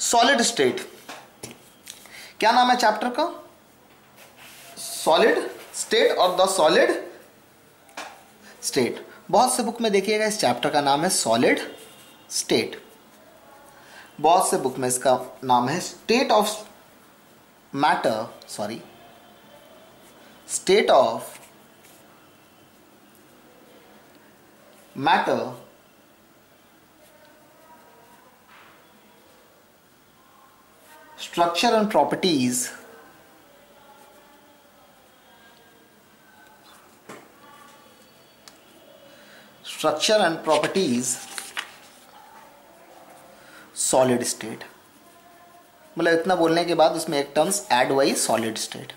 Solid state, क्या नाम है चैप्टर का? सॉलिड स्टेट और द सॉलिड स्टेट। बहुत से बुक में देखिएगा इस चैप्टर का नाम है सॉलिड स्टेट, बहुत से बुक में इसका नाम है state of matter, sorry state of matter structure and properties solid state. मतलब इतना बोलने के बाद उसमें एक टर्म्स ऐड हुआ, सॉलिड स्टेट।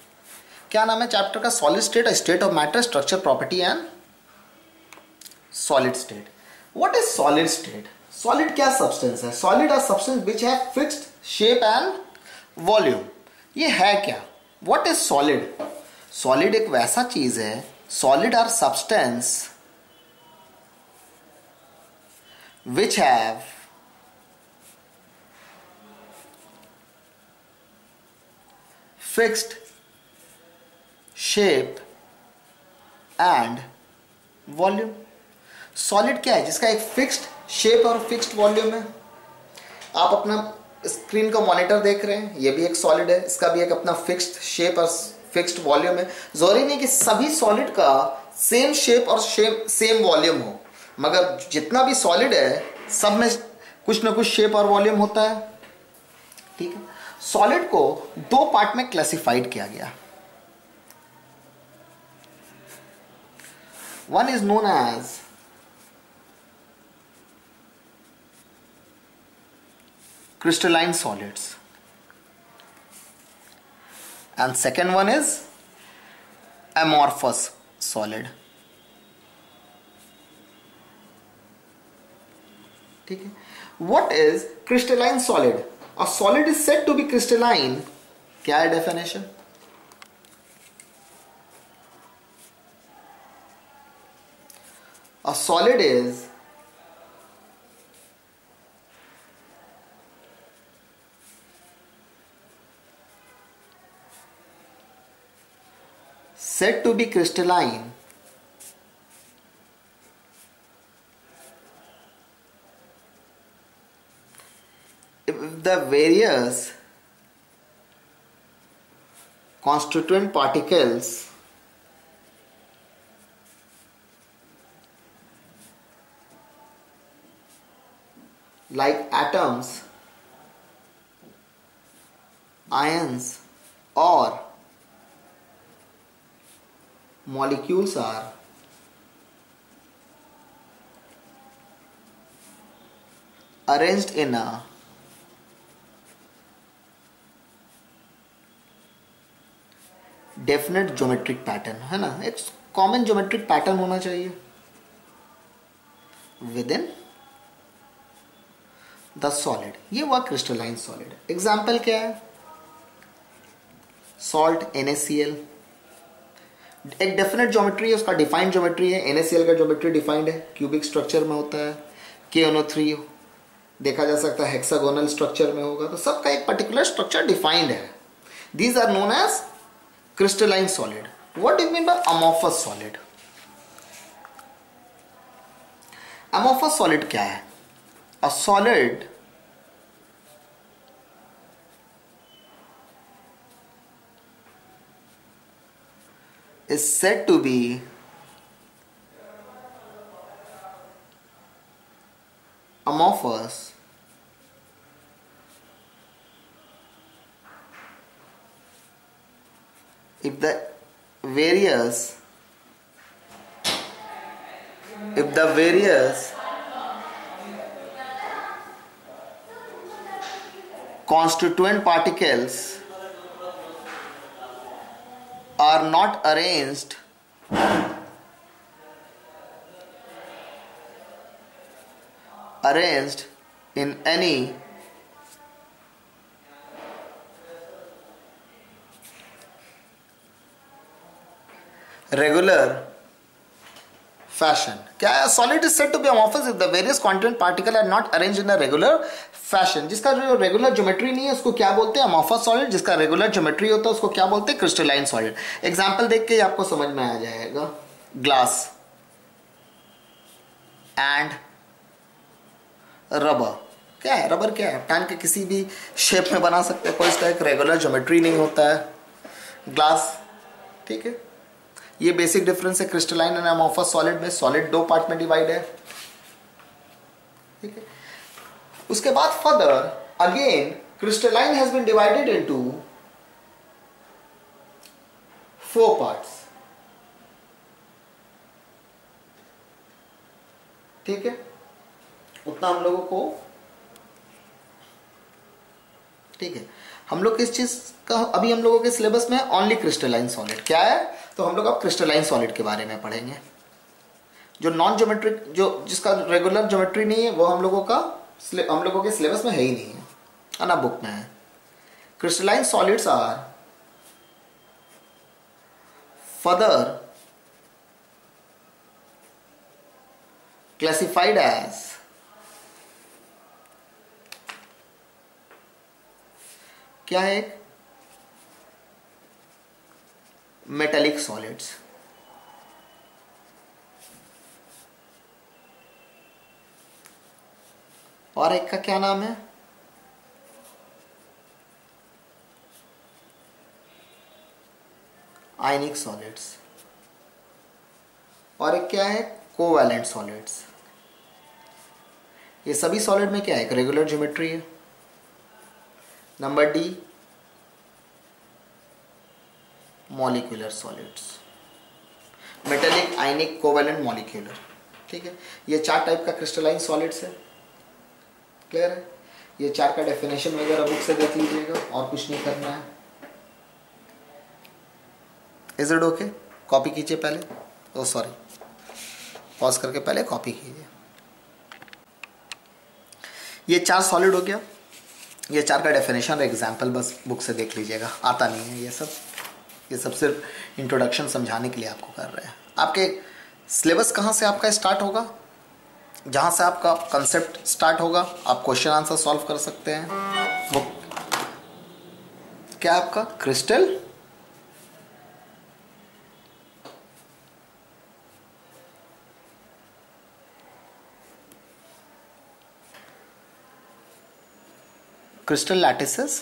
क्या नाम है चैप्टर का? Solid state, state of matter, structure, property and solid state. What is solid state? Solid क्या सब्सटेंस है? Solid are substance which have fixed shape and volume. ये है क्या? What is solid? सॉलिड एक वैसा चीज है, solid are substance which have fixed shape and volume. Solid क्या है? जिसका एक फिक्स्ड शेप और फिक्स्ड वॉल्यूम है। आप अपना स्क्रीन का मॉनिटर देख रहे हैं, ये भी एक सॉलिड है, इसका भी एक अपना फिक्स्ड शेप और फिक्स्ड वॉल्यूम है। जरूरी नहीं कि सभी सॉलिड का सेम शेप और सेम वॉल्यूम हो, मगर जितना भी सॉलिड है सब में कुछ ना कुछ शेप और वॉल्यूम होता है। ठीक है। सॉलिड को दो पार्ट में क्लासिफाइड किया गया। One is known as crystalline solids and second one is amorphous solid। ठीक है। what is crystalline solid? a solid is said to be crystalline। क्या है definition? a solid is said to be crystalline if the various constituent particles like atoms, ions or molecules are arranged in a definite geometric pattern, है ना? एक common geometric pattern होना चाहिए within the solid। ये हुआ crystalline solid. Example क्या है? Salt NaCl, एक डेफिनेट ज्योमेट्री है, उसका डिफाइंड ज्योमेट्री है। NaCl का ज्योमेट्री डिफाइंड है, क्यूबिक स्ट्रक्चर में होता है। KNO3 देखा जा सकता है हेक्सागोनल स्ट्रक्चर में होगा। तो सबका एक पर्टिकुलर स्ट्रक्चर डिफाइंड है। These are known as crystalline solid. What do you mean by amorphous solid? Amorphous solid क्या है? A solid is said to be amorphous if the various constituent particles are not arranged in any regular fashion. क्या है? Solid is said to be amorphous if the various content particle are not arranged in a regular fashion. जिसका जो regular geometry नहीं है उसको क्या बोलते हैं? amorphous solid. जिसका रेगुलर ज्योमेट्री होता है उसको क्या बोलते हैं? Crystalline solid. एग्जाम्पल देख के आपको समझ में आ जाएगा. Glass and rubber. क्या है रबर? क्या है? टांग के किसी भी शेप में बना सकते हैं, कोई इसका एक रेगुलर ज्योमेट्री नहीं होता है. ग्लास, ठीक है. ये बेसिक डिफरेंस है क्रिस्टलाइन एंड अमॉर्फस सॉलिड में. सॉलिड दो पार्ट में डिवाइड है, ठीक है. उसके बाद further again crystalline has been divided into 4 parts, ठीक है. उतना हम लोगों को, ठीक है. हम लोग किस चीज का अभी हम लोगों के सिलेबस में ओनली क्रिस्टलाइन सॉलिड. क्या है? तो हम लोग अब क्रिस्टलाइन सॉलिड के बारे में पढ़ेंगे. जो नॉन ज्योमेट्रिक, जो जिसका रेगुलर ज्योमेट्री नहीं है, वो हम लोगों के सिलेबस में है ही नहीं है ना, बुक में है. Crystalline solids are further classified as क्या है? Metallic solids. और एक का क्या नाम है? Ionic solids. और एक क्या है? Covalent solids. ये सभी सॉलिड में क्या है? एक रेगुलर ज्योमेट्री है. Number D, molecular solids. Metallic, ionic, covalent, molecular, ठीक है. ये 4 टाइप का क्रिस्टलाइन सॉलिड्स है. क्लियर है? ये 4 का डेफिनेशन वगैरह बुक से देख लीजिएगा, और कुछ नहीं करना है. Is it okay? कॉपी कीजिए पहले. ओ सॉरी, पॉज करके पहले कॉपी कीजिए. ये 4 सॉलिड हो गया. ये 4 का डेफिनेशन और एग्जाम्पल बस बुक से देख लीजिएगा. आता नहीं है ये सब सिर्फ इंट्रोडक्शन समझाने के लिए आपको कर रहे हैं. आपके सिलेबस कहाँ से आपका स्टार्ट होगा? जहाँ से आपका कंसेप्ट स्टार्ट होगा, आप क्वेश्चन आंसर सॉल्व कर सकते हैं. बुक क्या आपका? क्रिस्टल क्रिस्टल लैटिसेस,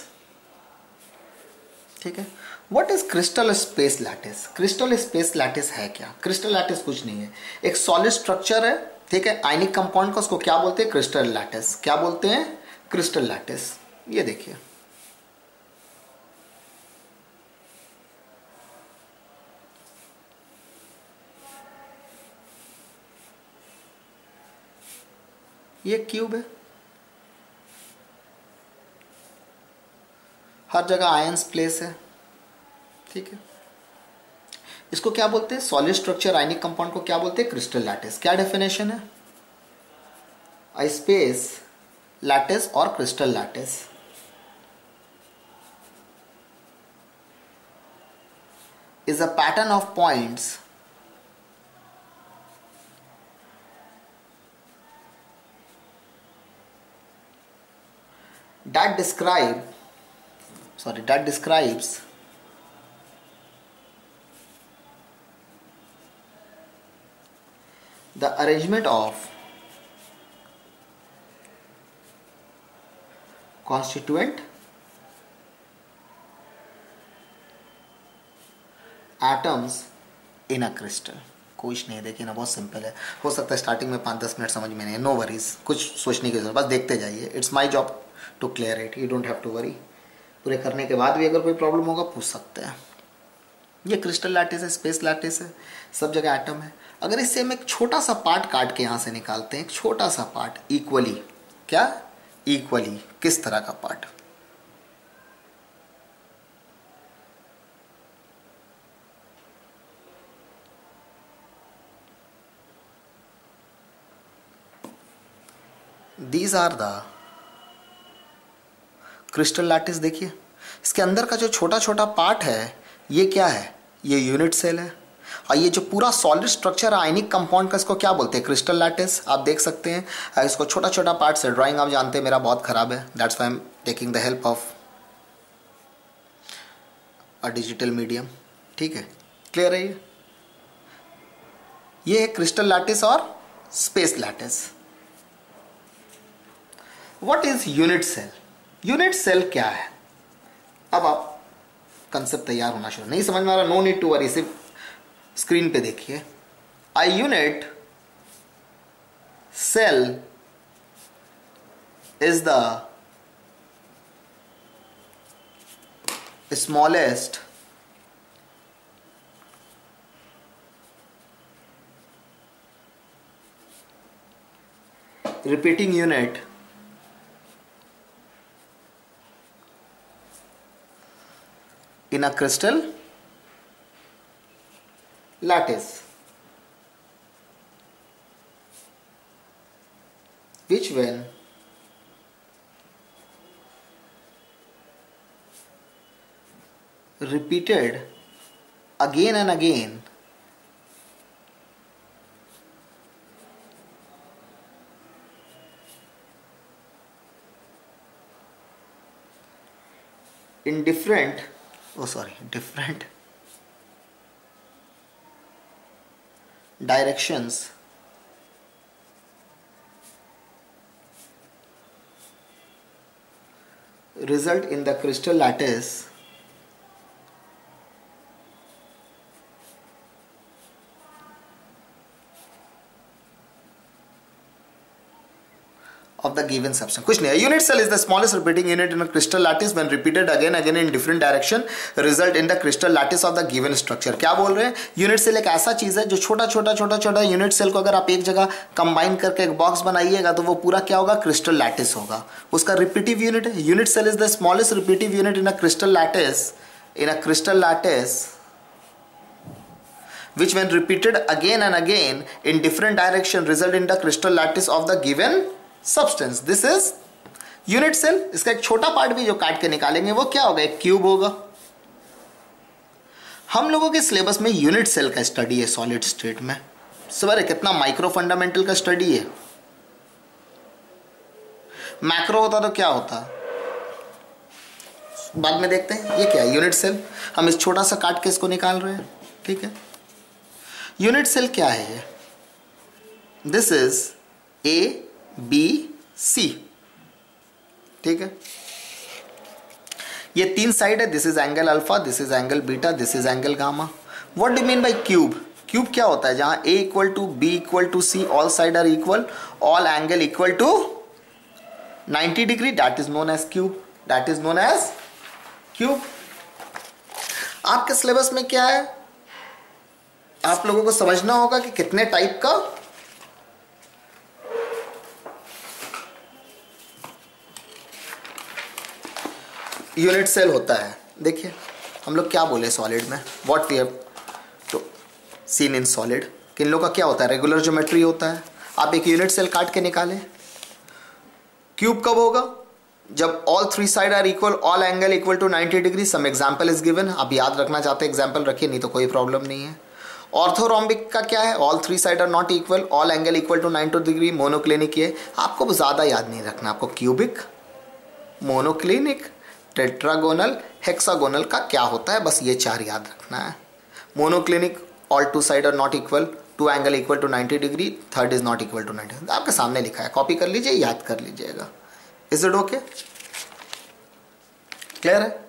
ठीक है. What is crystal space lattice? Crystal space lattice है क्या? क्रिस्टल लैटिस कुछ नहीं है, एक सॉलिड स्ट्रक्चर है, ठीक है. आयनिक कंपाउंड का उसको क्या बोलते हैं? Crystal lattice. क्या बोलते हैं? Crystal lattice. ये देखिए, ये क्यूब है, हर जगह आयंस प्लेस है, ठीक है. इसको क्या बोलते हैं? सॉलिड स्ट्रक्चर आयनिक कंपाउंड को क्या बोलते हैं? Crystal lattice. क्या डेफिनेशन है? अ स्पेस लैटिस और crystal lattice is a pattern of points that describes the arrangement of constituent atoms in a crystal. कुछ नहीं, देखिए ना, बहुत सिंपल है. हो सकता है स्टार्टिंग में 5-10 मिनट समझ में नहीं, नो वरीज, कुछ सोचने की जरूरत, बस देखते जाइए. It's my job to clear it, you don't have to worry. पूरे करने के बाद भी अगर कोई प्रॉब्लम होगा पूछ सकते हैं. ये क्रिस्टल लैटिस है, स्पेस लैटिस है, सब जगह एटम है. अगर इससे हम एक छोटा सा पार्ट काट के यहाँ से निकालते हैं, एक छोटा सा पार्ट इक्वली, क्या इक्वली, किस तरह का part? These are the crystal lattice. देखिए इसके अंदर का जो छोटा छोटा पार्ट है, ये क्या है? ये यूनिट सेल है. और ये जो पूरा सॉलिड स्ट्रक्चर है आयनिक कंपाउंड का, इसको क्या बोलते हैं? Crystal lattice. आप देख सकते हैं इसको छोटा छोटा पार्ट से। ड्राइंग आप जानते हैं मेरा बहुत खराब है, that's why I am taking the help of a digital medium. ठीक है, क्लियर है? ये है क्रिस्टल लैटिस और space lattice. What is unit cell? Unit cell क्या है? अब आप कंसेप्ट तैयार होना शुरू। नहीं समझ में आ रहा, नो नीड टू वरी, सिर्फ स्क्रीन पे देखिए। A unit cell is the smallest repeating unit in a crystal lattice, which when repeated again and again in different directions result in the crystal lattice of the given substance। कुछ नहीं है। Unit cell is the smallest repeating unit in a crystal lattice when repeated again again in different direction result in the crystal lattice of the given structure. क्या बोल रहे हैं? Unit cell एक ऐसा चीज है जो छोटा छोटा यूनिट सेल को अगर आप एक जगह कंबाइन करके एक बॉक्स बनाइएगा तो वो पूरा क्या होगा? क्रिस्टल लैटिस होगा। उसका रिपीटिव यूनिट है। Unit cell is the smallest repetitive unit in a crystal lattice which when repeated again and again in different direction result in the crystal lattice of the given substance। this is unit cell। इसका एक छोटा part भी जो काट के निकालेंगे वो क्या होगा? एक क्यूब होगा। हम लोगों के सिलेबस में यूनिट सेल का स्टडी है सॉलिड स्टेट में। सवाल कितना माइक्रो फंडामेंटल का स्टडी है। मैक्रो होता तो क्या होता, बाद में देखते हैं। ये क्या है? Unit cell. हम इस छोटा सा काट के इसको निकाल रहे हैं। ठीक है, यूनिट सेल क्या है? This is ABC। ठीक है, ये तीन साइड है। This is angle alpha, this is angle beta, this is angle gamma. What do mean by cube? Cube क्या होता है? जहां A equal to B equal to C, all side are equal, all angle equal to 90 degree, that is known as cube. That is known as cube. आपके syllabus में क्या है? आप लोगों को समझना होगा कि कितने टाइप का यूनिट सेल होता है। देखिए हम लोग क्या बोले सॉलिड में, व्हाट वी हैव तो सीन इन सॉलिड, कि इन लोग का क्या होता है? रेगुलर ज्योमेट्री होता है। आप एक यूनिट सेल काट के निकालें। क्यूब कब होगा? जब all three side are equal, all angle equal to 90 degree. Some example is given. आप याद रखना चाहते हैं एग्जाम्पल रखिए, नहीं तो कोई प्रॉब्लम नहीं है। ऑर्थोरोम्बिक का क्या है? All three side are not equal, all angle equal to 90 degree. Monoclinic है, आपको ज्यादा याद नहीं रखना। आपको क्यूबिक, मोनोक्लिनिक, टेट्रागोनल, हेक्सागोनल का क्या होता है, बस ये चार याद रखना है। Monoclinic, all two side are not equal, two angle equal to 90 degree, third is not equal to 90। आपके सामने लिखा है, कॉपी कर लीजिए, याद कर लीजिएगा। Is it okay? क्लियर है?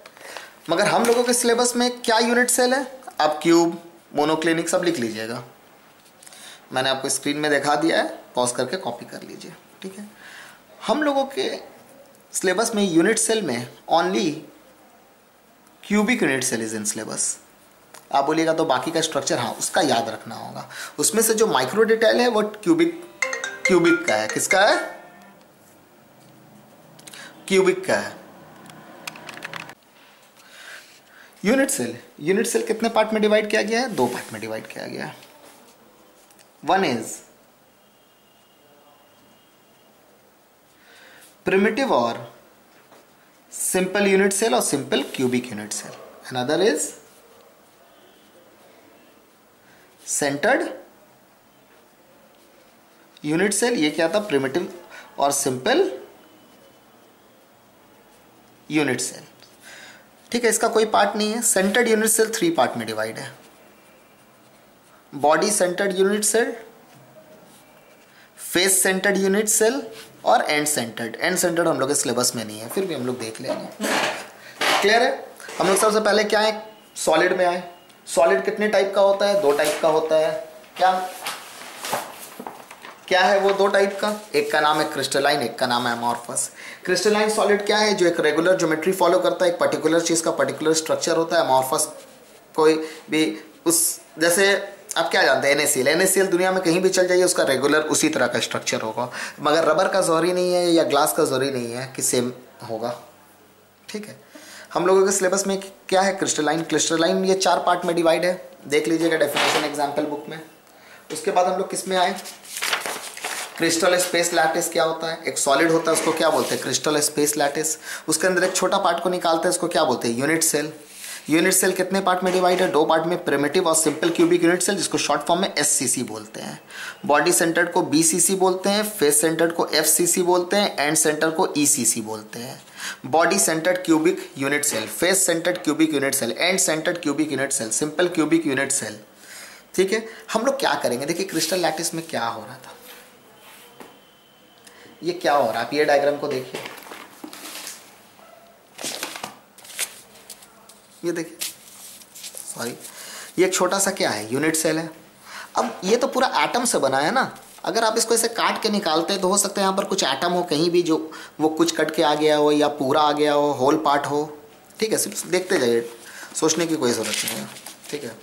मगर हम लोगों के सिलेबस में क्या यूनिट सेल है? आप क्यूब, मोनोक्लिनिक सब लिख लीजिएगा। मैंने आपको स्क्रीन में दिखा दिया है, पॉज करके कॉपी कर लीजिए। ठीक है, हम लोगों के सिलेबस में यूनिट सेल में only cubic unit cell is in syllabus. आप बोलिएगा तो बाकी का स्ट्रक्चर, हाँ उसका याद रखना होगा। उसमें से जो माइक्रो डिटेल है वो क्यूबिक का है। किसका है? क्यूबिक का है। यूनिट सेल कितने पार्ट में डिवाइड किया गया है? दो पार्ट में डिवाइड किया गया है। वन इज प्रिमिटिव और सिंपल यूनिट सेल और simple cubic unit cell. Another is centred unit cell, ये क्या था, प्रिमिटिव और सिंपल यूनिट सेल। ठीक है, इसका कोई पार्ट नहीं है। सेंटर्ड यूनिट सेल 3 पार्ट में डिवाइड है, body centred unit cell, face centred unit cell और एंड सेंटर्ड। एंड सेंटर्ड हम लोग के सिलेबस में नहीं है, फिर भी हम लोग देख लेंगे। क्लियर है? हम लोग सबसे पहले क्या है, सॉलिड में आए। सॉलिड कितने टाइप का होता है? 2 टाइप का होता है। क्या है वो 2 टाइप का? एक का नाम है क्रिस्टलाइन, एक का नाम है अमॉर्फस। क्रिस्टलाइन सॉलिड क्या है? जो एक रेगुलर ज्योमेट्री फॉलो करता है, एक पर्टिकुलर चीज का पर्टिकुलर स्ट्रक्चर होता है। अमॉर्फस कोई भी उस, जैसे आप क्या जानते हैं, NaCl। NaCl दुनिया में कहीं भी चल जाइए, उसका रेगुलर उसी तरह का स्ट्रक्चर होगा, मगर रबर का जरूरी नहीं है या ग्लास का जरूरी नहीं है कि सेम होगा। ठीक है, हम लोगों के सिलेबस में क्या है, क्रिस्टलाइन। क्रिस्टलाइन ये 4 पार्ट में डिवाइड है, देख लीजिएगा डेफिनेशन एग्जाम्पल बुक में। उसके बाद हम लोग किस में आए, क्रिस्टल स्पेस लैटिस क्या होता है? एक सॉलिड होता है, उसको क्या बोलते हैं, क्रिस्टल स्पेस लैटिस। उसके अंदर एक छोटा पार्ट को निकालते हैं, उसको क्या बोलते हैं, यूनिट सेल। यूनिट सेल कितने पार्ट में डिवाइड है? 2 पार्ट में, प्रिमिटिव और सिंपल क्यूबिक यूनिट सेल, जिसको शॉर्ट फॉर्म में SCC बोलते हैं। बॉडी सेंटर्ड को BCC बोलते हैं, फेस सेंटर्ड को FCC बोलते हैं, एंड सेंटर को ECC बोलते हैं। Body centred cubic unit cell, face centred cubic unit cell, end centred cubic unit cell, simple cubic unit cell. ठीक है, हम लोग क्या करेंगे, देखिए क्रिस्टल लैटिस में क्या हो रहा था, ये क्या हो रहा है, आप ये डायग्राम को देखिए, ये देखिए, सॉरी, ये एक छोटा सा क्या है, यूनिट सेल है। अब ये तो पूरा एटम से बना है ना, अगर आप इसको ऐसे काट के निकालते हैं तो हो सकता है यहाँ पर कुछ एटम हो कहीं भी, जो वो कुछ कट के आ गया हो या पूरा आ गया हो, होल पार्ट हो। ठीक है, सिर्फ देखते जाइए, सोचने की कोई ज़रूरत नहीं है। ठीक है,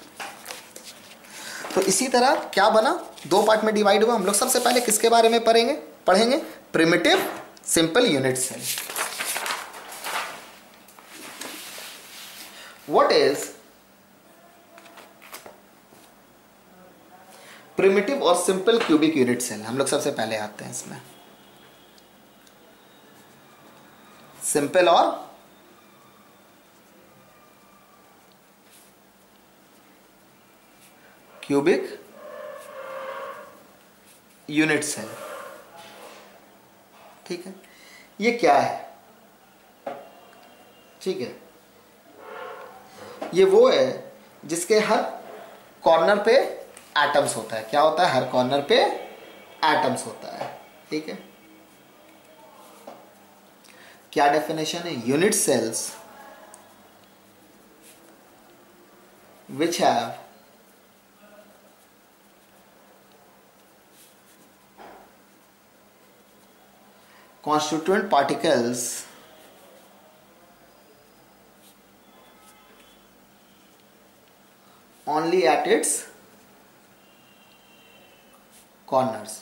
तो इसी तरह क्या बना, 2 पार्ट में डिवाइड हुआ। हम लोग सबसे पहले किसके बारे में पढ़ेंगे, primitive simple unit cell. What is primitive और सिंपल क्यूबिक यूनिट सेल? हम लोग सबसे पहले आते हैं इसमें, सिंपल और क्यूबिक यूनिट सेल। ठीक है, ये क्या है, ठीक है, ये वो है जिसके हर कॉर्नर पे एटम्स होता है। क्या होता है, हर कॉर्नर पे एटम्स होता है। ठीक है, क्या डेफिनेशन है, unit cells which have constituent particles only at its corners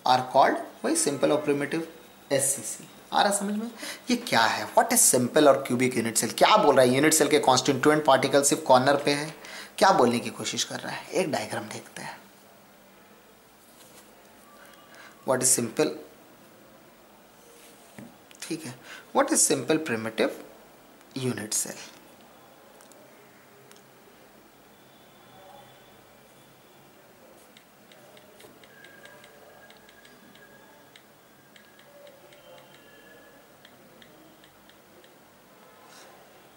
are called वही सिंपल और प्रिमिटिव SCC। आ रहा समझ में? ये क्या है, व्हाट इज सिंपल और क्यूबिक यूनिट सेल? क्या बोल रहा है, यूनिट सेल के कॉन्स्टिट्यूएंट पार्टिकल सिर्फ कॉर्नर पे है, क्या बोलने की कोशिश कर रहा है? एक डायग्राम देखते हैं। व्हाट इज सिंपल, ठीक है, what is simple primitive unit cell?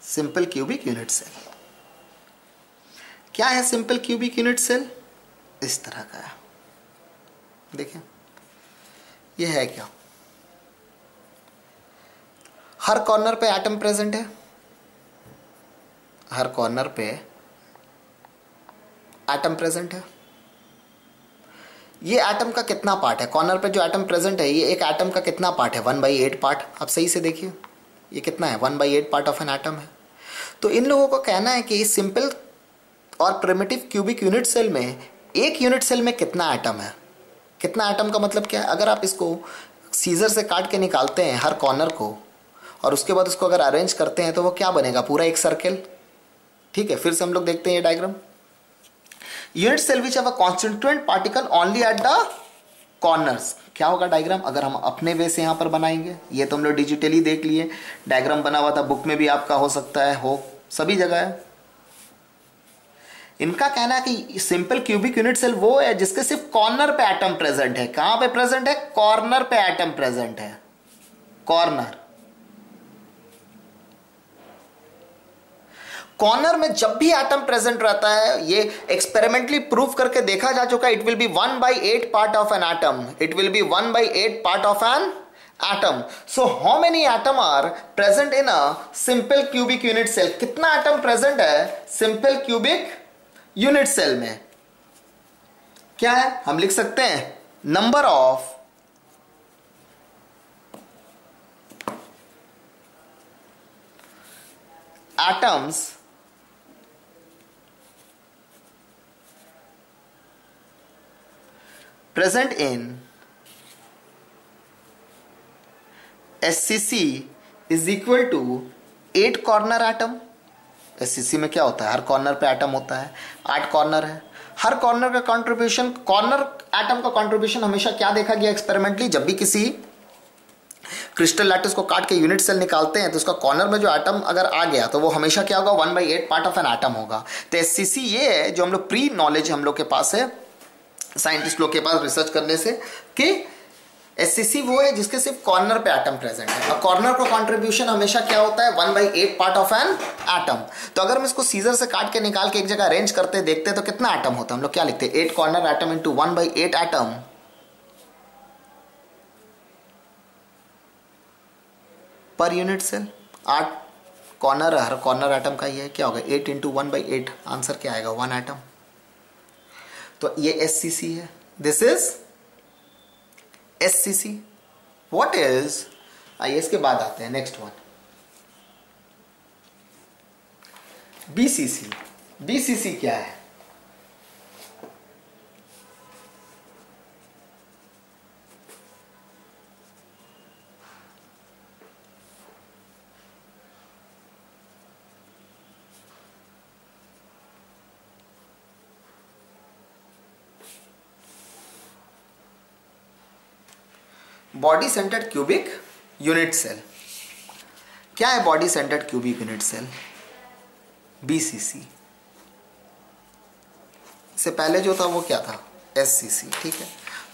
Simple cubic unit cell क्या है? सिंपल क्यूबिक यूनिट सेल इस तरह का है, देखिए ये है क्या, हर कॉर्नर पे एटम प्रेजेंट है, हर कॉर्नर पे एटम प्रेजेंट है। ये एटम का कितना पार्ट है, कॉर्नर पे जो एटम प्रेजेंट है, ये एक एटम का कितना पार्ट है, 1/8 पार्ट। आप सही से देखिए, ये कितना है, 1/8 पार्ट ऑफ एन एटम है। तो इन लोगों को कहना है कि सिंपल और प्रिमिटिव क्यूबिक यूनिट सेल में एक यूनिट सेल में कितना एटम है। कितना एटम का मतलब क्या है, अगर आप इसको सीजर से काट के निकालते हैं हर कॉर्नर को, और उसके बाद उसको अगर अरेंज करते हैं तो वो क्या बनेगा, पूरा एक सर्कल। ठीक है, फिर से हम लोग देखते हैं ये diagram. Unit cell which have a constituent particle only at the corners. क्या होगा डायग्राम, अगर हम अपने वे से यहां पर बनाएंगे, ये तो हम लोग डिजिटली देख लिए, डायग्राम बना हुआ था, बुक में भी आपका हो सकता है, हो सभी जगह है। इनका कहना है कि सिंपल क्यूबिक यूनिट सेल वो है जिसके सिर्फ कॉर्नर पे एटम प्रेजेंट है। कहां पे प्रेजेंट है? कॉर्नर पे एटम प्रेजेंट है, कॉर्नर। कॉर्नर में जब भी एटम प्रेजेंट रहता है, ये एक्सपेरिमेंटली प्रूव करके देखा जा चुका है, it will be 1/8 part of an atom. It will be 1/8 part of an atom. So how many atom are present in a simple cubic unit cell? कितना एटम प्रेजेंट है सिंपल क्यूबिक यूनिट सेल में? क्या है? हम लिख सकते हैं number of atoms present in SCC is equal to 8 corner atom. SCC में क्या होता है? हर कॉर्नर पे एटम होता है, 8 कॉर्नर है। हर कॉर्नर का कंट्रीब्यूशन, कॉर्नर एटम का कंट्रीब्यूशन हमेशा क्या देखा गया एक्सपेरिमेंटली? जब भी किसी क्रिस्टल लैटिस को काट के यूनिट सेल निकालते हैं तो उसका कॉर्नर में जो एटम अगर आ गया तो वो हमेशा क्या होगा? 1/8 पार्ट ऑफ एन एटम होगा। तो SCC ये है जो हम लोग प्री नॉलेज हम लोग के पास है, साइंटिस्ट लोग के पास रिसर्च करने से, कि SCC वो है जिसके सिर्फ कॉर्नर पे एटम प्रेजेंट है। और कॉर्नर का कंट्रीब्यूशन हमेशा क्या होता है? 1/8 पार्ट ऑफ एन एटम। तो अगर हम इसको सीजर से काट के निकाल के एक जगह अरेंज करते देखते तो कितना एटम होता है? हम लोग क्या लिखते हैं? 8 corner atom into 1/8 atom per unit cell. 8 corner, हर कॉर्नर एटम का ये है, क्या होगा? 8 इंटू 1/8, आंसर क्या आएगा? 1 एटम। तो ये SCC है, this is SCC। What is, आइए इसके बाद आते हैं नेक्स्ट वन, BCC। BCC क्या है? Body centred cubic unit cell. क्या है body centred cubic unit cell? BCC। इससे पहले जो था वो क्या था? SCC। ठीक है,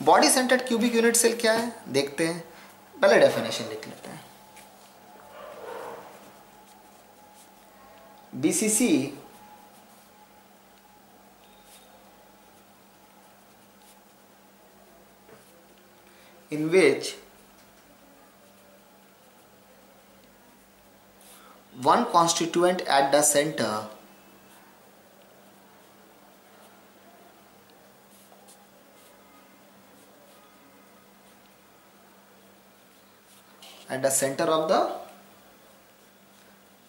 body centred cubic unit cell क्या है देखते हैं। पहले डेफिनेशन लिख लेते हैं। BCC in which one constituent at the center of the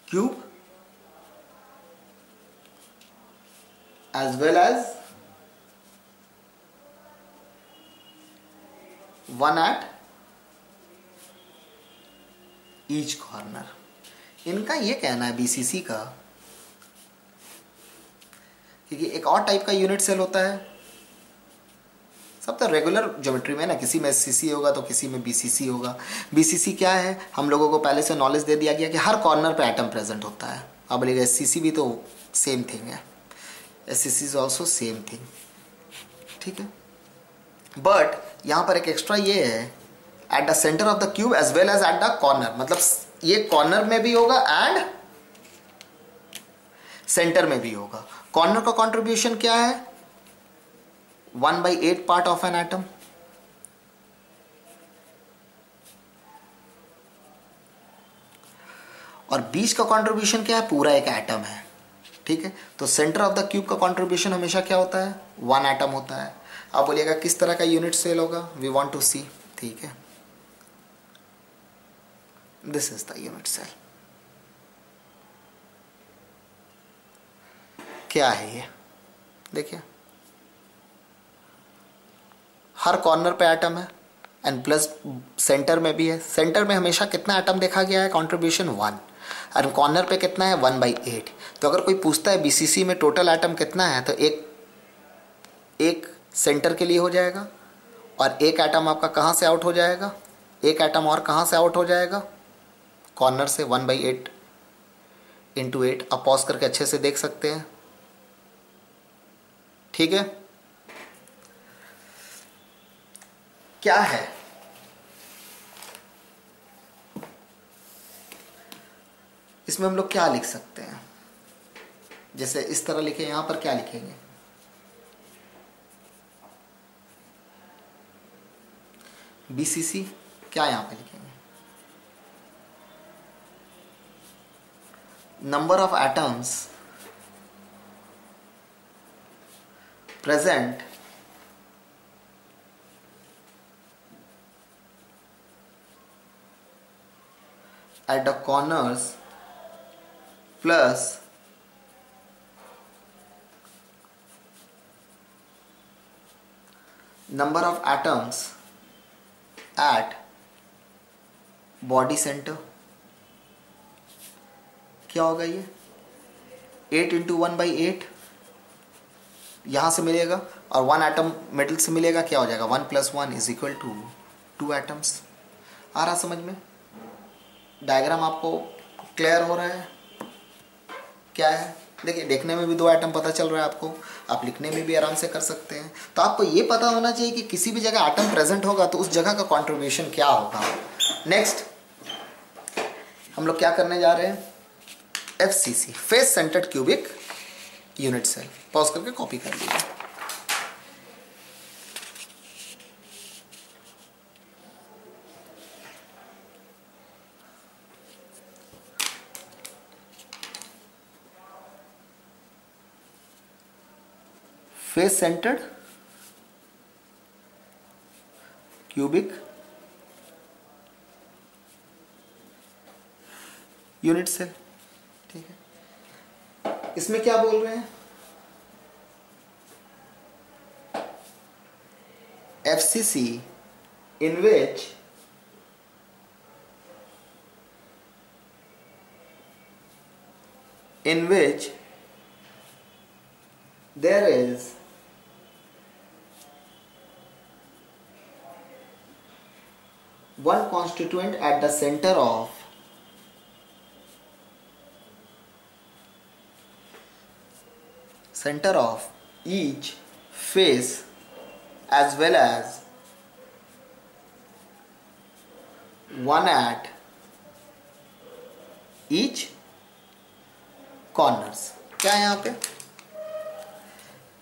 cube as well as one at each corner। इनका ये कहना है BCC का, क्योंकि एक और टाइप का यूनिट सेल होता है, सब तो रेगुलर ज्योमेट्री में ना, किसी में SCC होगा तो किसी में BCC होगा। BCC क्या है? हम लोगों को पहले से नॉलेज दे दिया गया कि हर कॉर्नर पे एटम प्रेजेंट होता है। अब बोलेगा SCC भी तो सेम थिंग है, SCC is also same thing. ठीक है, बट यहां पर एक एक्स्ट्रा ये है, at the centre of the cube as well as at the corner. मतलब ये कॉर्नर में भी होगा एंड सेंटर में भी होगा। कॉर्नर का कंट्रीब्यूशन क्या है? 1/8 पार्ट ऑफ एन एटम। और बीच का कंट्रीब्यूशन क्या है? पूरा एक एटम है। ठीक है, तो सेंटर ऑफ द क्यूब का कंट्रीब्यूशन हमेशा क्या होता है? 1 एटम होता है। आप बोलिएगा किस तरह का यूनिट सेल होगा? We want to see. ठीक है, this is the unit cell. क्या है ये? देखिए, हर कॉर्नर पे एटम है एंड प्लस सेंटर में भी है। सेंटर में हमेशा कितना एटम देखा गया है? कंट्रीब्यूशन 1। और कॉर्नर पे कितना है? 1/8। तो अगर कोई पूछता है BCC में टोटल एटम कितना है, तो एक सेंटर के लिए हो जाएगा और एक एटम आपका कहाँ से आउट हो जाएगा? एक एटम और कहाँ से आउट हो जाएगा? कॉर्नर से। 1/8 इंटू 8। आप पॉज करके अच्छे से देख सकते हैं। ठीक है, क्या है, इसमें हम लोग क्या लिख सकते हैं? जैसे इस तरह लिखे, यहां पर क्या लिखेंगे? BCC, क्या यहां पे लिखेंगे? Number of atoms present at the corners plus number of atoms at body center। क्या होगा ये? 8 इंटू 1/8 यहां से मिलेगा और 1 एटम मिडिल से मिलेगा, क्या हो जाएगा? 1 + 1 = 2 एटम्स। आ रहा समझ में? डायग्राम आपको क्लियर हो रहा है? क्या है, देखिए देखने में भी 2 एटम पता चल रहा है आपको, आप लिखने में भी आराम से कर सकते हैं। तो आपको ये पता होना चाहिए कि किसी भी जगह एटम प्रेजेंट होगा तो उस जगह का कंट्रीब्यूशन क्या होगा। नेक्स्ट हम लोग क्या करने जा रहे हैं? FCC, face centred cubic unit cell. Pause करके कॉपी कर लीजिए। Face centred cubic unit cell, ठीक है। इसमें क्या बोल रहे हैं? FCC in which there is one constituent at the center of each face as well as one at each corners। क्या है यहाँ पे?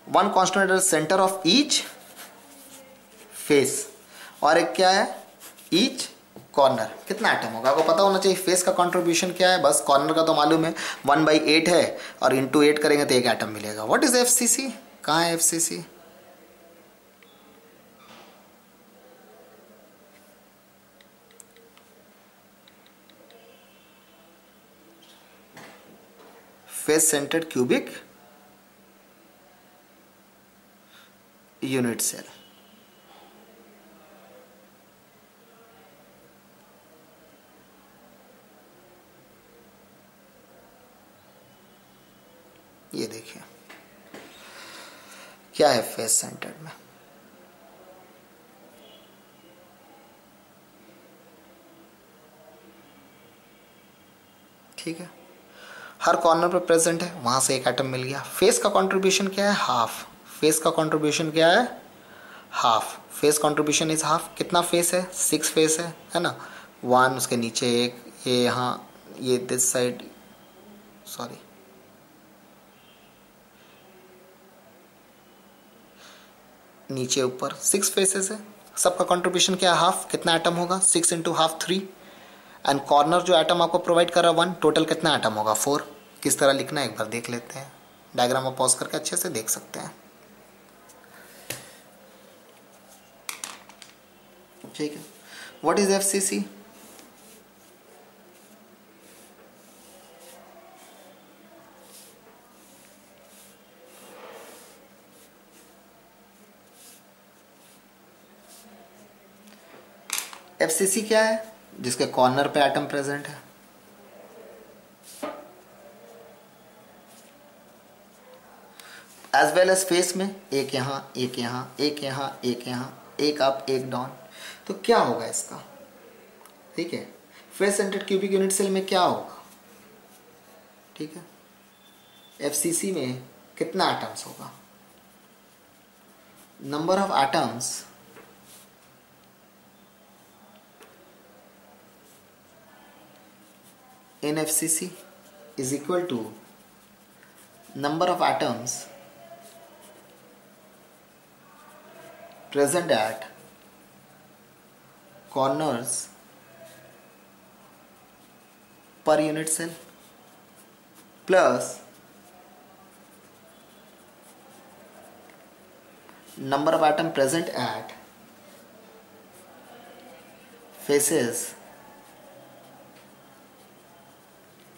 One constant centre of each face और एक क्या है? Each corner. कितना एटम होगा आपको पता होना चाहिए। फेस का कंट्रीब्यूशन क्या है? बस कॉर्नर का तो मालूम है 1/8 है और इंटू 8 करेंगे तो एक एटम मिलेगा। What is FCC? कहाँ है FCC? Face centred cubic unit cell. ये देखिए क्या है फेस सेंटर्ड में। ठीक है, हर कॉर्नर पे प्रेजेंट है, वहां से एक एटम मिल गया। फेस का कंट्रीब्यूशन क्या है? हाफ। फेस का कंट्रीब्यूशन क्या है? Half. Face contribution is half. कितना फेस है? 6 फेस है ना। 1, उसके नीचे एक, ये यहाँ, ये दिस साइड, सॉरी नीचे ऊपर 6 फेसेस है। सबका कंट्रीब्यूशन क्या है? हाफ। कितना एटम होगा? 6 इंटू हाफ 3। एंड कॉर्नर जो एटम आपको प्रोवाइड कर रहा है 1, टोटल कितना एटम होगा? 4। किस तरह लिखना है एक बार देख लेते हैं। डायग्राम में पॉज करके अच्छे से देख सकते हैं। ठीक है, व्हाट इज FCC? FCC क्या है? जिसके कॉर्नर पे एटम प्रेजेंट है। एज वेल एज फेस में एक यहाँ, एक यहाँ, एक यहाँ, एक यहाँ, एक अप, एक डाउन। तो क्या होगा इसका? ठीक है, face centred cubic unit cell में क्या होगा? ठीक है, FCC में कितना एटम्स होगा? number of atoms in FCC is equal to number of atoms present at corners per unit cell plus number of atom present at faces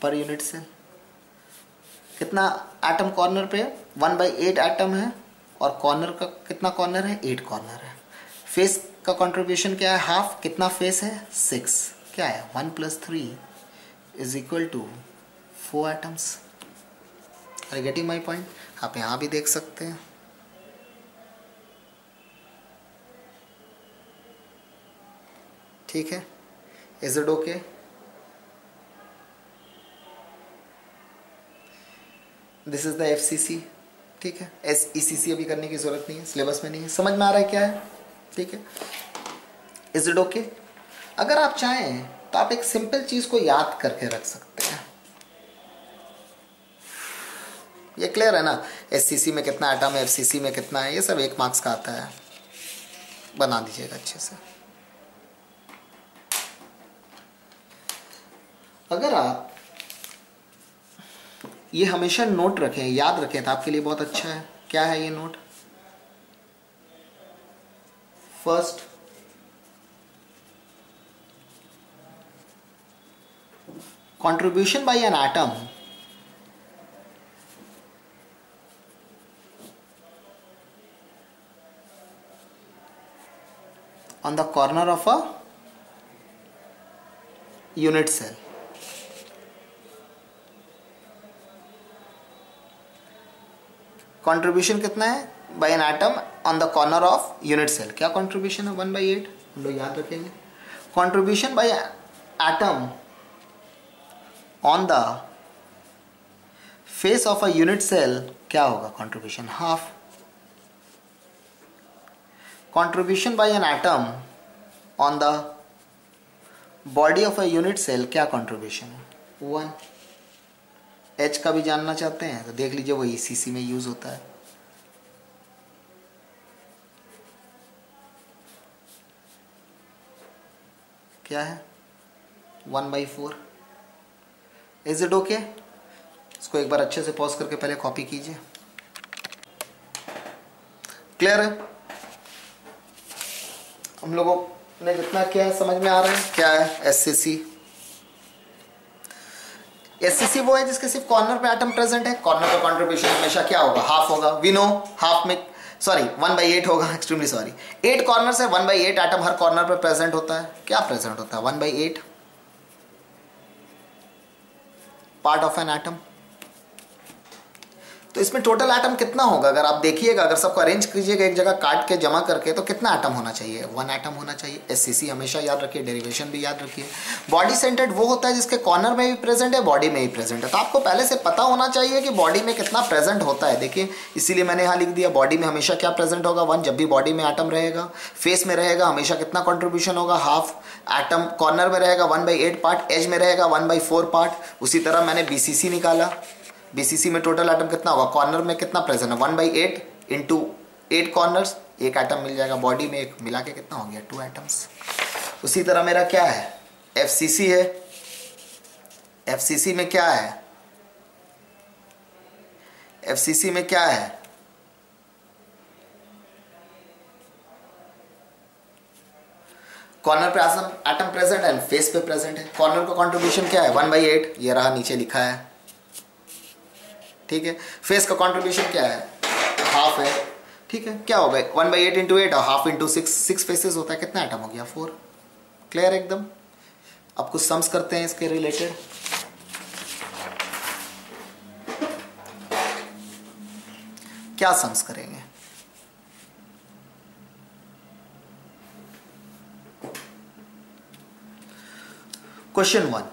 पर unit cell. कितना एटम कॉर्नर पे? 1/8 एटम है और corner का कितना corner है? 8 corner है। Face का कंट्रीब्यूशन क्या है? हाफ। कितना फेस है? 6। क्या है? 1 + 3 = 4 atoms. Are you getting my point? आप यहाँ भी देख सकते हैं। ठीक है, is it okay? This is the FCC। ठीक है, ECC अभी करने की जरूरत नहीं है, सिलेबस में नहीं है। समझ में आ रहा है क्या है? ठीक है, इज इट ओके? अगर आप चाहें तो आप एक सिंपल चीज को याद करके रख सकते हैं। ये क्लियर है ना? SCC में कितना एटम है, FCC में कितना है, ये सब 1 मार्क्स का आता है। बना दीजिएगा अच्छे से। अगर आप ये हमेशा नोट रखें, याद रखें, तो आपके लिए बहुत अच्छा है। क्या है ये note? First, contribution by an atom on the corner of a unit cell। Contribution कितना है? By an atom on the corner of unit cell. क्या कंट्रीब्यूशन है? 1/8। हम लोग याद रखेंगे। Contribution by atom on the face of a unit cell क्या होगा? Contribution half. Contribution by an atom on the body of a unit cell क्या contribution है? 1। H का भी जानना चाहते हैं तो देख लीजिए, वो ECC में यूज होता है। क्या है? 1/4। Is it okay? इसको एक बार अच्छे से पॉज करके पहले कॉपी कीजिए। क्लियर है? हम लोगों ने जितना किया है समझ में आ रहा है? क्या है SCC? SCC वो है जिसके सिर्फ कॉर्नर पे एटम प्रेजेंट है। कॉर्नर का कंट्रीब्यूशन हमेशा क्या होगा? हाफ होगा। वी नो हाफ में 1/8 होगा। Extremely sorry. 8 कॉर्नर से 1/8 एटम हर कॉर्नर पे प्रेजेंट होता है। क्या प्रेजेंट होता है? 1/8 पार्ट ऑफ एन एटम। तो इसमें टोटल एटम कितना होगा? अगर आप देखिएगा, अगर सबको अरेंज कीजिएगा एक जगह काट के जमा करके, तो कितना एटम होना चाहिए? 1 एटम होना चाहिए। SCC हमेशा याद रखिए, डेरिवेशन भी याद रखिए। बॉडी सेंटर्ड वो होता है जिसके कॉर्नर में भी प्रेजेंट है, बॉडी में भी प्रेजेंट है। तो आपको पहले से पता होना चाहिए कि बॉडी में कितना प्रेजेंट होता है। देखिए, इसीलिए मैंने यहाँ लिख दिया, बॉडी में हमेशा क्या प्रेजेंट होगा? 1। जब भी बॉडी में एटम रहेगा, फेस में रहेगा, हमेशा कितना कॉन्ट्रीब्यूशन होगा? हाफ। एटम कॉर्नर में रहेगा 1/8 पार्ट, एज में रहेगा 1/4 पार्ट। उसी तरह मैंने BCC निकाला। BCC में टोटल एटम कितना होगा? कॉर्नर में कितना प्रेजेंट है? 1/8 इंटू 8 कॉर्नर्स, 1 एटम मिल जाएगा। बॉडी में एक मिला के कितना हो गया? 2 एटम्स। उसी तरह मेरा क्या है? FCC है। FCC में क्या है? FCC में क्या है? कॉर्नर पे एटम प्रेजेंट है, फेस पे प्रेजेंट है। कॉर्नर का कंट्रीब्यूशन क्या है? 1/8। ये रहा, नीचे लिखा है। ठीक है। फेस का कंट्रीब्यूशन क्या है? हाफ है। ठीक है, क्या हो गए? 1/8 इंटू 8 और हाफ इंटू 6। 6 फेसेस होता है, कितना एटम हो गया? 4। क्लियर एकदम? अब कुछ सम्स करते हैं इसके रिलेटेड। क्या सम्स करेंगे? Question 1,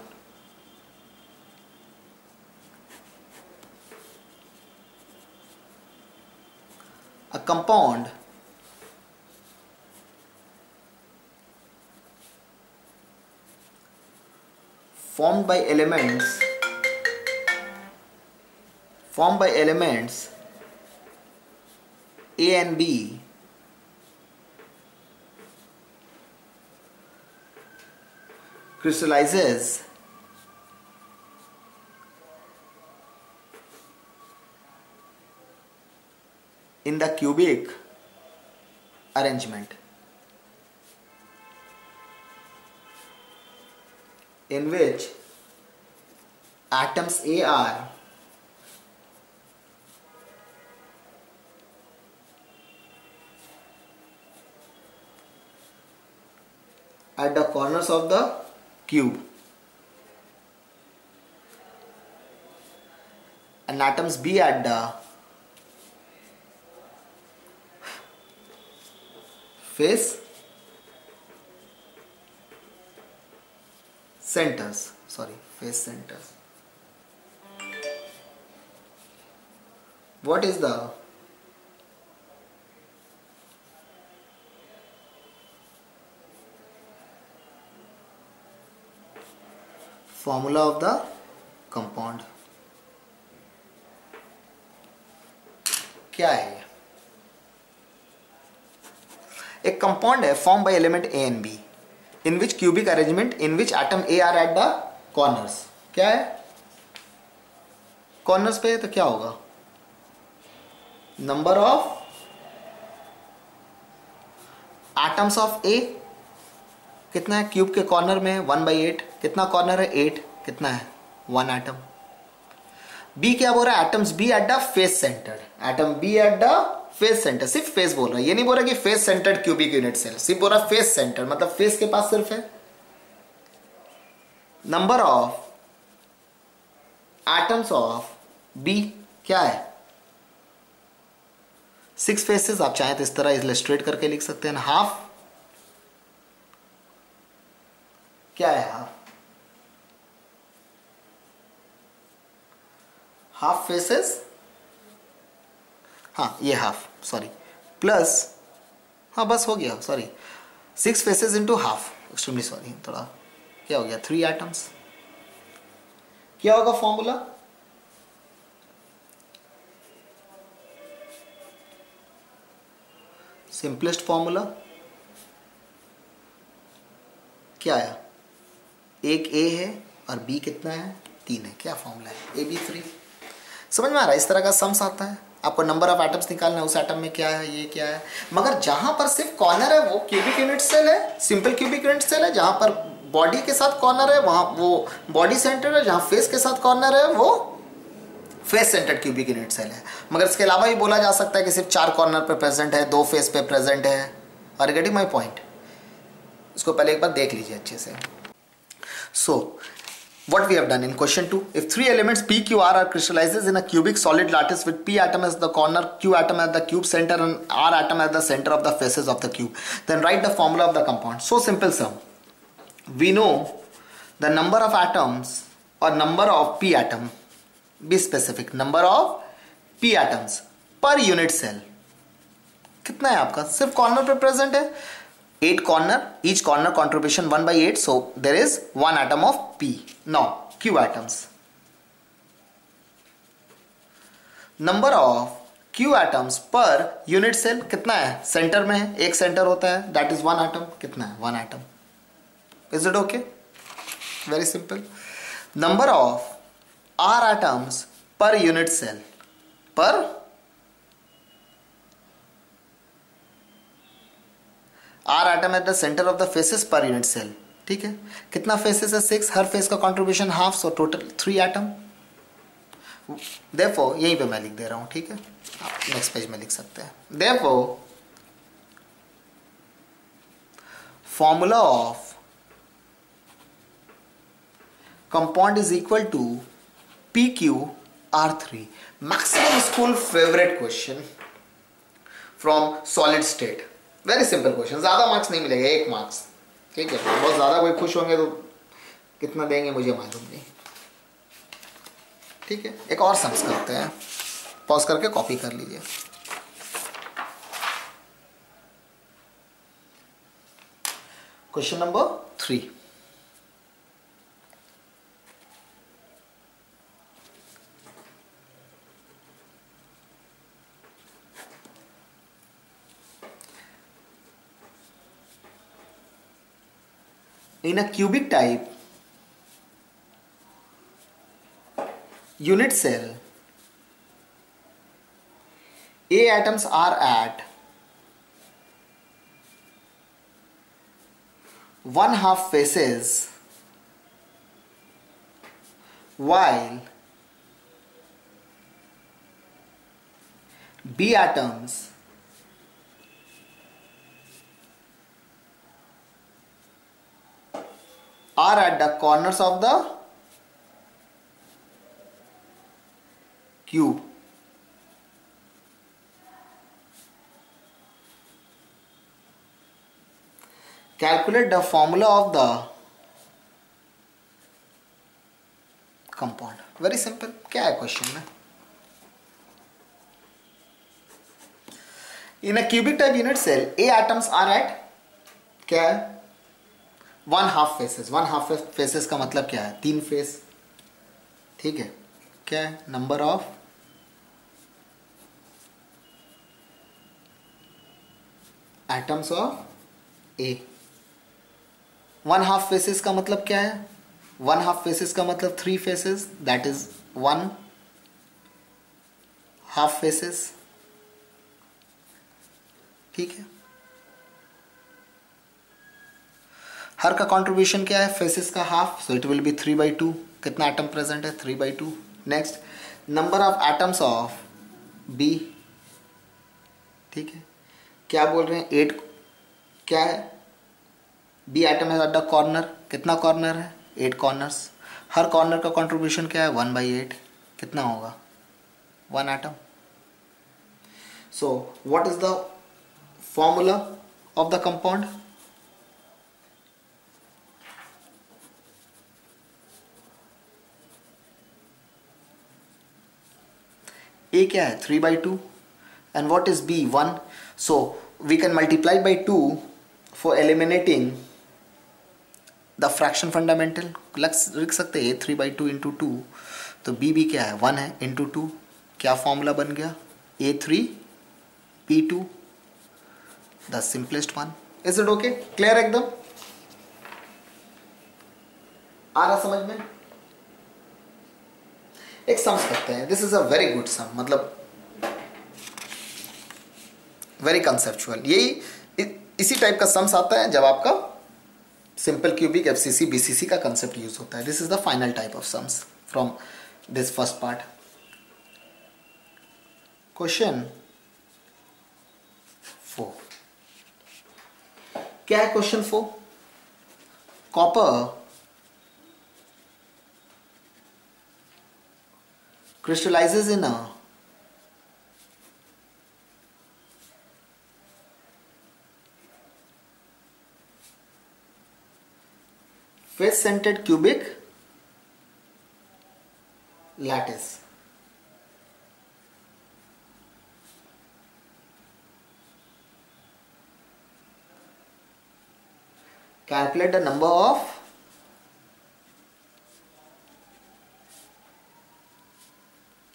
a compound formed by elements A and B crystallizes in the cubic arrangement in which atoms A are at the corners of the cube and atoms B at the face centers. What is the formula of the compound? क्या है? एक compound है form by element A and be in which cubic arrangement in which atom A R eight the corners. क्या है? Corners पे तो क्या होगा? नंबर ऑफ एटम्स ऑफ ए कितना है? क्यूब के कॉर्नर में 1/8. कितना कॉर्नर है? 8. कितना है? 1 एटम. बी क्या बोल रहा है? Atoms be at the face centre. Atom be at the face centre. सिर्फ फेस बोल रहा है, ये नहीं बोल रहा कि face centred cubic unit cell. सिर्फ बोल रहा फेस सेंटर, मतलब फेस के पास सिर्फ है. Number of atoms of B क्या है? 6 फेसेस. आप चाहें तो इस तरह इलस्ट्रेट करके लिख सकते हैं. हाफ क्या है? Half faces. हाँ ये हाफ, सॉरी, प्लस, हाँ बस हो गया, sorry, 6 faces into half. Extremely sorry, थोड़ा क्या हो गया? 3 एटम्स. क्या होगा फॉर्मूला? सिंपलेस्ट फॉर्मूला क्या है? एक ए है और बी कितना है? 3 है. क्या फॉर्मूला है? AB3. समझ में आ रहा है? इस तरह का सम्स आता है. आपको नंबर ऑफ एटम्स निकालना है, उस एटम में क्या है, ये क्या है. मगर जहां पर सिर्फ कॉर्नर है वो क्यूबिक यूनिट सेल है, सिंपल क्यूबिक यूनिट सेल है. जहां पर बॉडी के साथ कॉर्नर है वहां वो बॉडी सेंटर है. जहां फेस के साथ कॉर्नर है वो face centred cubic unit cell है. मगर इसके अलावा भी बोला जा सकता है कि सिर्फ 4 कॉर्नर पे प्रेजेंट है, 2 फेस पे प्रेजेंट है. Are getting my point? इसको पहले एक बार देख लीजिए अच्छे से. सो what we have done in question 2, if 3 elements p, q, r are crystallizes in a cubic solid lattice with p atom as the corner, q atom at the cube center and r atom at the center of the faces of the cube, then write the formula of the compound. So simple sum. We know the number of atoms or number of p atom. Be specific. Number of p atoms per unit cell कितना है आपका? सिर्फ corner पे present है. 8 corner, each corner contribution 1/8, so there is 1 atom of P. Now Q atoms. Number of Q atoms per unit cell कितना है? Centre में है, एक सेंटर होता है, that is 1 atom. कितना है? 1 atom. Is it okay? Very simple. Number of R atoms per unit cell. Per R atom at the center of the faces per unit cell. ठीक है. कितना फेसेस है? 6. हर फेस का contribution half, so total 3 atom. Therefore यहीं पे मैं लिख दे रहा हूं. ठीक है, आप नेक्स्ट पेज में लिख सकते हैं. Therefore formula of compound is equal to PQR3. Maximum school favourite question from solid state. Very simple question. ज्यादा मार्क्स नहीं मिलेगा, 1 मार्क्स. ठीक है, बहुत ज्यादा कोई खुश होंगे तो कितना देंगे मुझे मालूम नहीं. ठीक है, एक और सम्स करते हैं. पॉज करके कॉपी कर लीजिए. Question number 3. In a cubic type unit cell, A atoms are at 1/2 faces while B atoms are at the corners of the cube. Calculate the formula of the compound. Very simple. क्या है question में? In a cubic type unit cell, A atoms are at क्या है? 1/2 faces. 1/2 faces का मतलब क्या है? 3 face. ठीक है. क्या है? Number of atoms of A. 1/2 faces का मतलब क्या है? 1/2 फेसेस का मतलब 3 फेसेस, दैट इज 1/2 फेसेस. ठीक है. हर का कंट्रीब्यूशन क्या है? फेसेस का half, so it will be 3/2. कितना एटम प्रेजेंट है? 3/2. Next, number of atoms of B. ठीक है. क्या बोल रहे हैं? 8. क्या है? बी एटम है एट द कॉर्नर. कितना कॉर्नर है? 8 कॉर्नर्स. हर कॉर्नर का कंट्रीब्यूशन क्या है? 1/8. कितना होगा? 1 atom. So what is the formula of the compound? A क्या है? 3/2. And what is B? 1. So we can multiply by 2 for eliminating the fraction fundamental. लिख सकते हैं 3/2 into 2. तो B भी क्या है? 1 है into 2. क्या फॉर्मूला बन गया? A3B2. The simplest one. Is it okay? Clear एकदम? आ रहा समझ में? एक सम्स करते हैं. This is a very good sum, मतलब वेरी कंसेप्चुअल. यही इसी टाइप का सम्स आता है जब आपका सिंपल क्यूबिक एफसीसी बीसीसी का कंसेप्ट यूज होता है. This is the final type of sums from this first part. Question 4. क्या है question 4? Copper crystallizes in a face-centered cubic lattice. Calculate the number of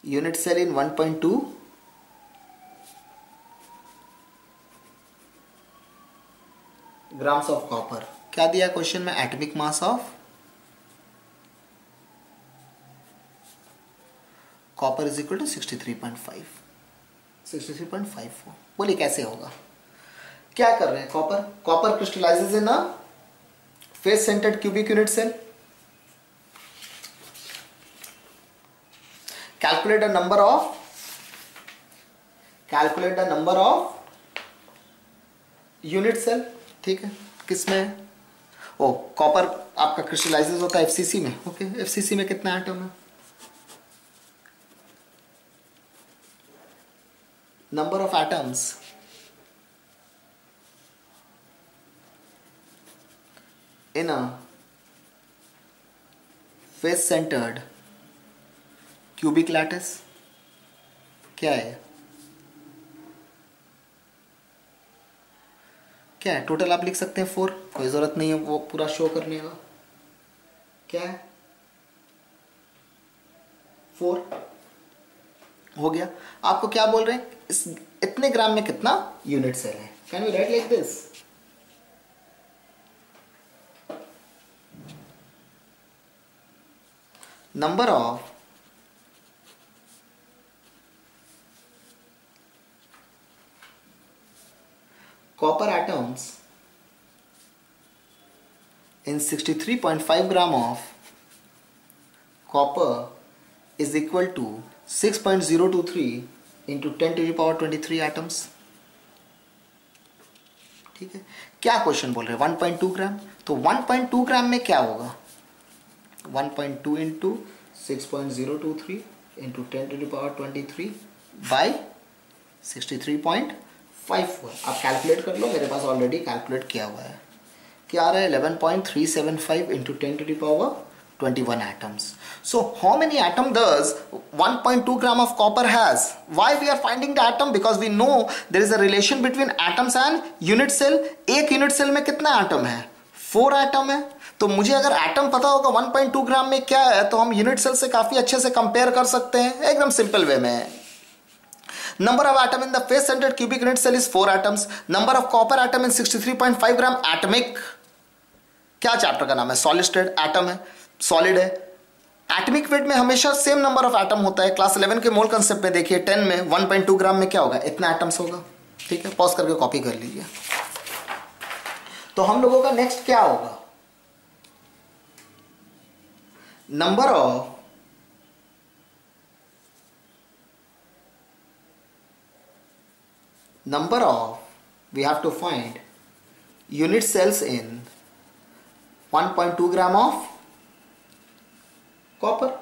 unit cell in 1.2 grams of copper. क्या दिया question में? Atomic mass of copper is equal to 63.5. 63.54. बोलिए कैसे होगा? क्या कर रहे हैं? Copper crystallises in a face centred cubic unit cell. Calculate the number of unit cell. ठीक है. किसमें? ओ, कॉपर आपका क्रिस्टलाइजेस होता है एफसीसी में. ओके. एफसीसी में कितना एटम है? Number of atoms in a face centred cubic lattice क्या है? क्या है? टोटल आप लिख सकते हैं 4. कोई जरूरत नहीं है वो पूरा शो करने का. क्या है? 4 हो गया. आपको क्या बोल रहे हैं? इस इतने ग्राम में कितना यूनिट सेल है? Can we write like this? Number of copper atoms in 63.5 gram of copper is equal to 6.023 into 10 to the power 23 atoms. ठीक है, क्या क्वेश्चन बोल रहे हैं 1.2 ग्राम, तो 1.2 ग्राम में क्या होगा 1.2 into 6.023 into 10 to the power 23 by 63.54. आप कैलकुलेट कर लो, मेरे पास ऑलरेडी कैलकुलेट किया हुआ है, क्या आ रहा है 11.375 into 10 to the power 21 atoms. So how many atom does 1.2 gram of copper has? Why we are finding the atom? Because we know there is a relation between atoms and unit cell. एक unit cell में कितना atom है 4 atom है, तो मुझे अगर atom पता होगा 1.2 ग्राम में क्या है तो हम यूनिट सेल से काफी अच्छे से कंपेयर कर सकते हैं, एकदम सिंपल वे में. Number of atom in the face centred cubic unit cell is 4 atoms. Number of copper atom in 63.5 gram atomic, क्या चैप्टर का नाम है, सॉलिड स्टेट एटम है, सॉलिड है. एटमिक वेट में हमेशा सेम नंबर ऑफ एटम होता है. क्लास 11 के मोल कंसेप्ट में देखिए 10 में 1.2 ग्राम में क्या होगा, इतना एटम्स होगा. ठीक है, पॉज करके कॉपी कर लीजिए. तो हम लोगों का नेक्स्ट क्या होगा, number of we have to find unit cells in 1.2 gram of copper.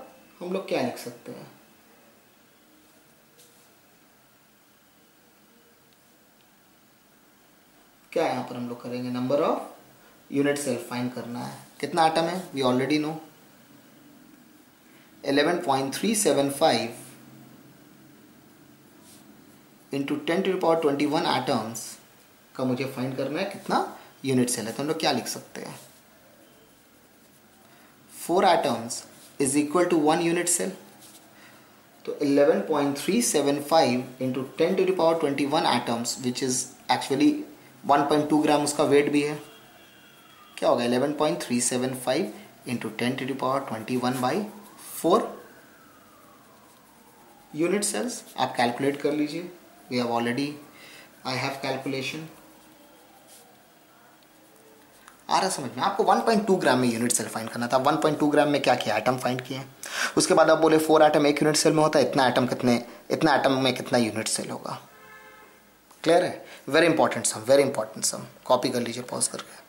हम लोग क्या लिख सकते हैं, क्या यहां पर हम लोग करेंगे, number of unit cell find करना है. कितना एटम है we already know 11.375 into 10 to the power 21 atoms का मुझे फाइंड करना है कितना यूनिट सेल है. तो हम लोग क्या लिख सकते हैं, 4 atoms is equal to 1 unit cell. तो 11.375 into 10 to the power 21 atoms which is actually 1.2 gram उसका वेट भी है, क्या होगा 11.375 into 10 to the power 21 by 4 unit cells. आप कैलकुलेट कर लीजिए, we have already, I have calculation. आ रहा समझ में आपको 1.2 ग्राम में यूनिट सेल फाइंड करना था. 1.2 ग्राम में क्या किया, एटम फाइंड किए. उसके बाद आप बोले 4 एटम एक यूनिट सेल में होता है, इतना एटम में कितना यूनिट सेल होगा. क्लियर है, वेरी इंपॉर्टेंट सम, वेरी इंपॉर्टेंट सम. कॉपी कर लीजिए पॉज करके.